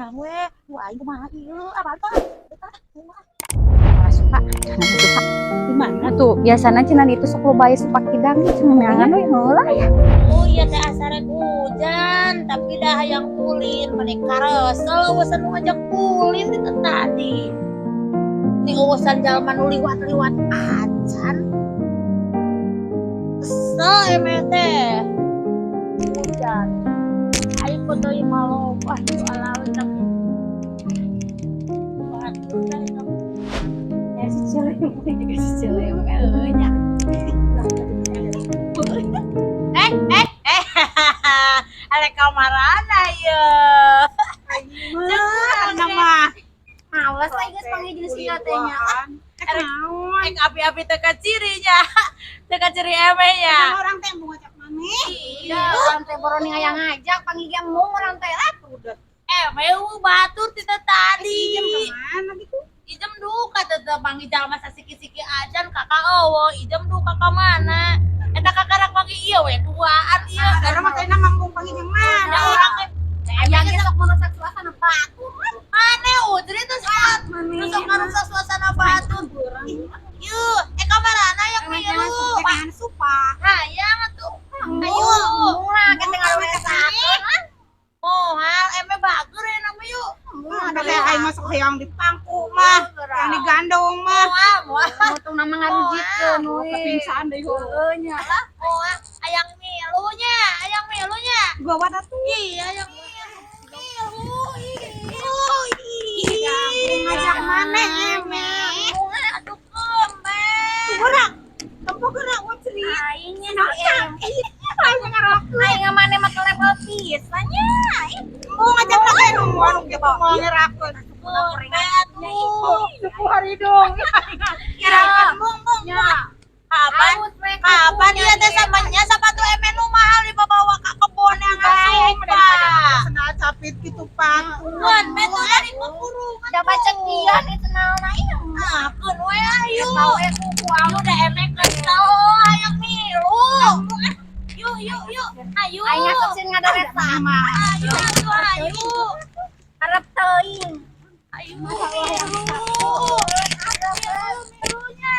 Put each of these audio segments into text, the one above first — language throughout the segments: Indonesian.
tenang we. Wah, kumaha ieu? Apa tah? Suka cenah itu Pak. Di mana? Tuh biasana cenah itu sok lobaya supak kidang cenah we heula ya. Oh iya teh asarek hujan, tapi dah hayang ulin menikah resel wesan nu ngajak ulin itu tadi. Di urusan jalma nu liwat-liwat acan. Kesel emeh teh. Hujan. Aing kudu malobah itu alawin tapi. Batur dah itu. Si Cilem nya. Ada kamarana ya. Nama Awas lah guys panggil jenis katanya. Ek api-api teka cirinya. Teka ciri emehnya. Orang teh mau ngajak mami. Iya, Orang teh boroni aya ngajak panggil yang mau orang teh udah. Meu batur tita tadi. Jam kemana gitu? Ijem duka tetep panggil jalma sasiki-siki ajan kakak eueuh. Ijem duka ka mana? Eta kakarak panggil ieu we duaan ieu. Orang mah teh ngambung panggil yang mana? Ada orang Ayang sok merusak suasana batu. aneh udri tuh saat nusuk ngarusak suasana batu. Yuk, kamarana yang milu. Pengen supa. Hayang atuh. Ayo, murah ketinggalan resakan. Mohal eme bager ya nama yuk. Ada kayak aing masuk hayang di pangku mah, yang digandong mah. Mohal. Mutung nama ngarujikeun we. Kepingsaan deui heueuh nya. Mohal ayang milunya, ayang milunya. Gua atuh. Iya, ayang milu. Ngajak mana eme? Aduh kembe. Gerak. Tempo gerak we ceri. Aingnya Aing ngarok. aing mane make level pisannya. Mau ngajak mana anu gitu mau ngerakeun. Kembe atuh. Suku hari dong. Ngerakeun mung. Kapan? Kapan dia teh samanya sepatu eme nu mahal dibawa ka kebon yang Aing asup. daripada senal capit gitu Pak. Wan, beto dari pemurungan. Dapat cekian itu naon aing. Nah, keun we ayo. Ayo udah emek kesel, ayo milu. Yuk. Ayo. Aing asup sing ngadareta. Ayo. Harap teuing. Ayo. Milunya.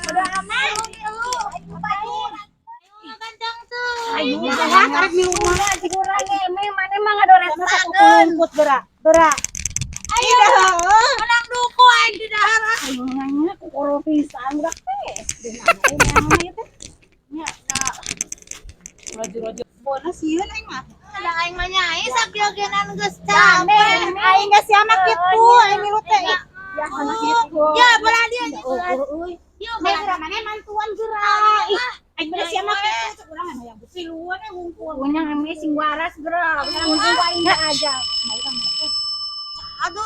Udah aman. Kencang tuh. Aing mah karek milu mah digurang eme mana mah ngadoreta kumput gerak. Ayo. Menang duku aing di dahar. Aing nanya ku koro pisan gerak teh. Di mana ieu teh? Nya rojo-rojo bonus sieun aing mah. Ada aing mah nyai sakiogenan geus Jame, capek. aing geus siamak kitu, aing milu teh. Ya sana kitu. Ya, belah dia. Euy. Yuk, Nek geura mana mantuan geura. Aing bener siamak kitu, cek urang mah yang piluan we ngumpul. Punya eme sing waras geura, ngumpul aing aja. Aduh,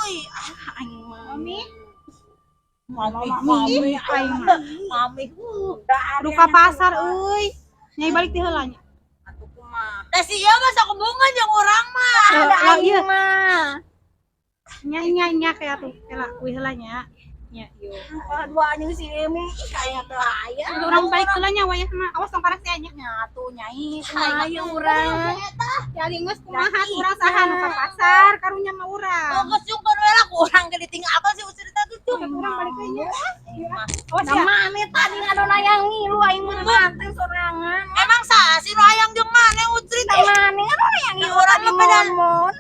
Aing mah. Mami, mami, aing mah. mami. Aduh ka pasar euy. Nyai balik teh heula nya. Teh sia mah sok hubungan jeung urang mah. Ada aing mah. Nya kayak tuh, kela kuy heula nya. Nya yo. Aduh anjing si Emi kayak teu aya. Urang balik heula nya wayah mah. Awas tong parah nya. Nyatu nyai Ayo urang. Jadi geus kumaha urang saha nu ka pasar karunya mah urang. Oh, geus jungkeun we lah ku urang ge ditinggal apa sih usir teh tuh. Urang balik we nya. Oh, Mane tadi ngadona yang ngilu aing mah manteng sorangan. Emang sah si nu hayang jeung mane usir teh. Mane ngadona yang ngilu Urang tadi mah beda. Mohon.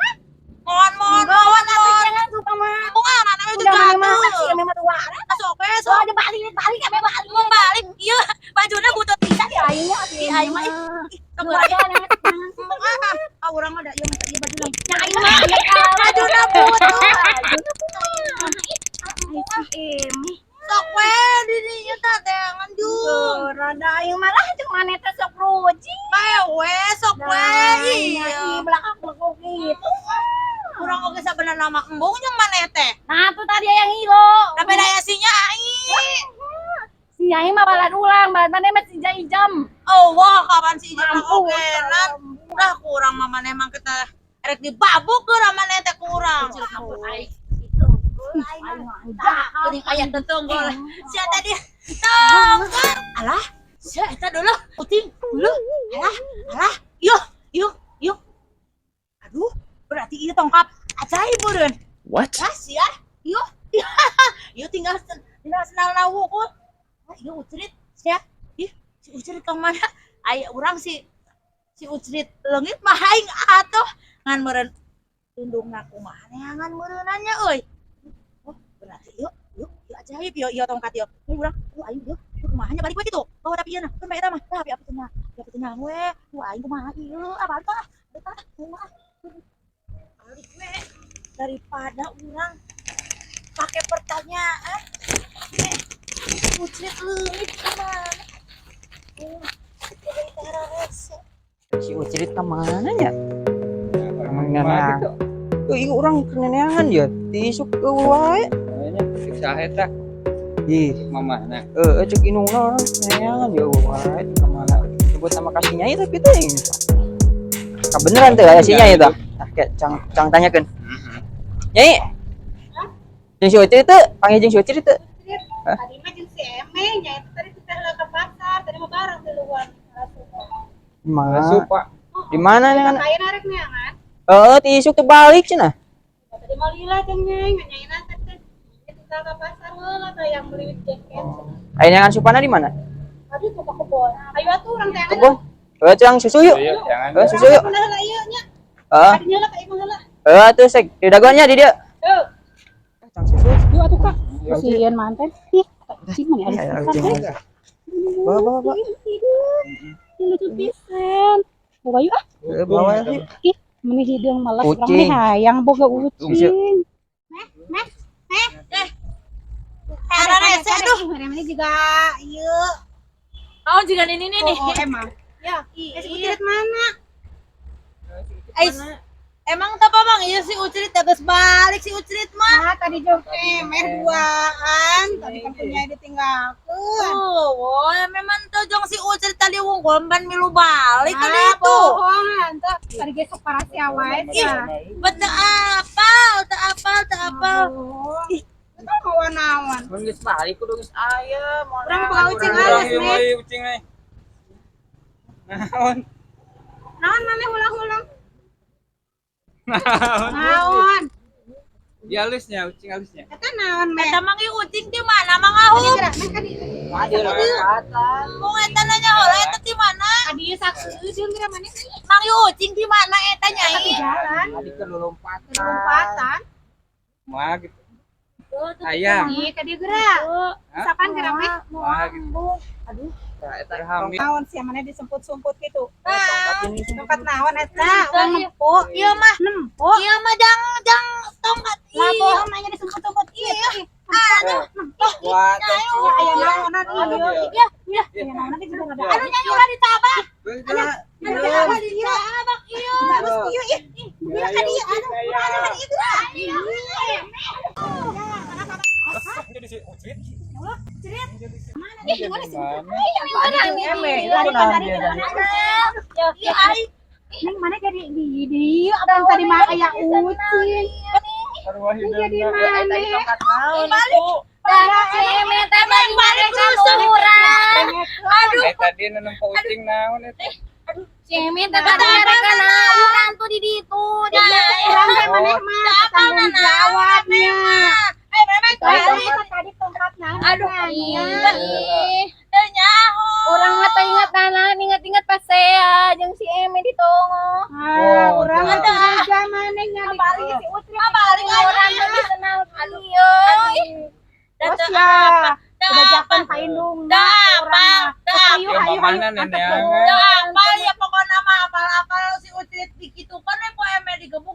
Jangan suka mah. Bunga mana we Udah juga mah tuh. si eme mah tua. Sok we So sok. aja balik ame balik. Mau balik. Ieu bajuna butut pisan ya. Aing nya atuh Aing mah Dua aja nang Ah, urang mah da ieu mah ieu bajuna. Yang aing mah Bajuna butut. Eme. Sok we di dinya teh teh nganjung. Rada aing malah jeung mane teh sok ruji. Bae we sok we. Iya, Iya. belakang gitu. Urang oge sabenerna mah embung jeung maneh teh. Nah, tuh tadi yang hilo. Da beda aya si nyai. Si Nyai mah balan ulang, balan mana mah si Jai jam. Oh, wah kapan si jeung Mampu. ogenan. Udah kurang mah maneh mah kita rek dibabuk geura maneh teh kurang. Itu. Geuning aya tetunggol. Sia tadi tongkol. Alah, sia eta dulu puting dulu. Alah. Yuh. Aduh, berarti ieu tongkap What? Ya, yuk. Yuk tinggal senal nawu ku. Yuk ucrit sia. Ih, si ucrit ka mana? Aya urang si ucrit leungit mah aing atuh ngan meureun tundungna kumaha neangan meureunannya euy. Oh, berarti yuk ajaib yuk tongkat yuk. Urang aing yuk kumahanya balik we kitu. Oh, tapi ieu nah kan eta mah. Tapi apa cenah we. Aing kumaha ieu? Apa tah? Eta kumaha? Balik we daripada urang pakai pertanyaan. Ucrit leungit kemana? Dari tara rese. Si Ucrit ke mana ya? Emangnya ini orang keneneangan ya, diisuk ke wae. Kayaknya siksa eta Ih, mamana. cek inungna orang keneneangan ya wae. Kemana? Sebut nama kasihnya itu tapi teh. Kebeneran tuh kasihnya itu. Nah, kayak cang tanyakan. Nyai. Jeung si Ucrit teh, panggil jeung si Ucrit teh. Tadi mah jeung si Eme nya itu tadi kita ke pasar, tadi mah barang di luar. Mana? Supa. Di mana nih kan? Kayak narik neangan. Diisuk teh balik cenah. Tadi mah lila jeung nyai, nganyaina teh kita ke pasar heula teh yang beli jaket. Ayeuna nyangan supana di mana? Aduh ke kebon. Ayo atuh urang teh. Kebon. Cang susu yuk. Ayo, jangan. Susu yuk. Bener heula ieu nya. Heeh. Adinya lah kayak heula. Tuh sek di dagonnya di dia. Tuh. Cang susu. Yuk atuh Kak. Kasihan manten. Ih, sih mana ada. Bawa. Lucu pisan. Bawa yuk ah. Bawa yuk. Ih, meni hidung malas urang Kucing. meni hayang boga ucing. Tara rese aduh. Ini juga ieu. Oh, juga ini nih. Oh, emang. Ya, Ucrit mana? Emang tak apa bang, iya si Ucrit tegas balik si Ucrit mah. Ah, tadi jauh duaan. Tadi kan punya ditinggalkeun. Oh, memang tuh jong si Ucrit tadi wungkul ban milu balik tadi Ah, itu. bohong anta. Tadi ge sok parasi awae tah. Betul tak apal. Ih, itu mau naon? Mun geus balik kudu geus aya. Urang boga ucing halus Ieu nih. mah ucing nih. Naon? Naon maneh ulang-ulang? Naon? Dia halusnya, ucing halusnya. Eta naon meh? Eta mang ieu ucing di mana mang ahu? Gerak meh ka dieu. Ada lompatan. Mau eta nanya heula eta di mana? Adieu sakseudeung geura maneh sih. Mang ieu ucing di mana eta nyai? Di jalan. Tadi ke lompatan. Lompatan. Mah gitu. Ayang. Ih, ka dieu geura. Sapan geura meh? Mah gitu. Eta Hamil. Naon sih maneh disemput-semput gitu. tongkat ini Tempat naon eta? Urang nempo. Iya mah, Nempo. iya mah jang tongkat. Lah bohong nanya disemput-semput iya. Aduh, Wah, Aya naonan ieu. iya. Aya naonan teh juga ada. Anu nyanyi ulah ditabak. Bener. Anu ditabak ditabak ieu. Bagus ieu ih. Geura ka dieu anu. Anu ka dieu geura. Jadi si Ucrit. Ih, gimana sih? Ya ai. Neng mana jadi di dieu abang tadi mah aya ucing. Arwah Jadi hideung. mana? Balik rusuk urang. Aduh. Tadi nempo ucing naon eta? Cemen teh tadi mereka urang tuh di ditu. Urang teh maneh mah tanggung jawabnya. Tadi tongkat naon? Aduh, iya. Teu nyaho. Orang mah teh ingat pas saya jeung si Eme di tongo. Ah, urang ada. teh juga maneh nya balik si Ucrit. Balik Orang aja. lebih kenal Aduh. Terus Teu ya, apa? udah japan paindung. Ayo Ya mamana neneangan. Apal ya pokoknya mah apal-apal si Ucrit dikitu kan poe eme digebuk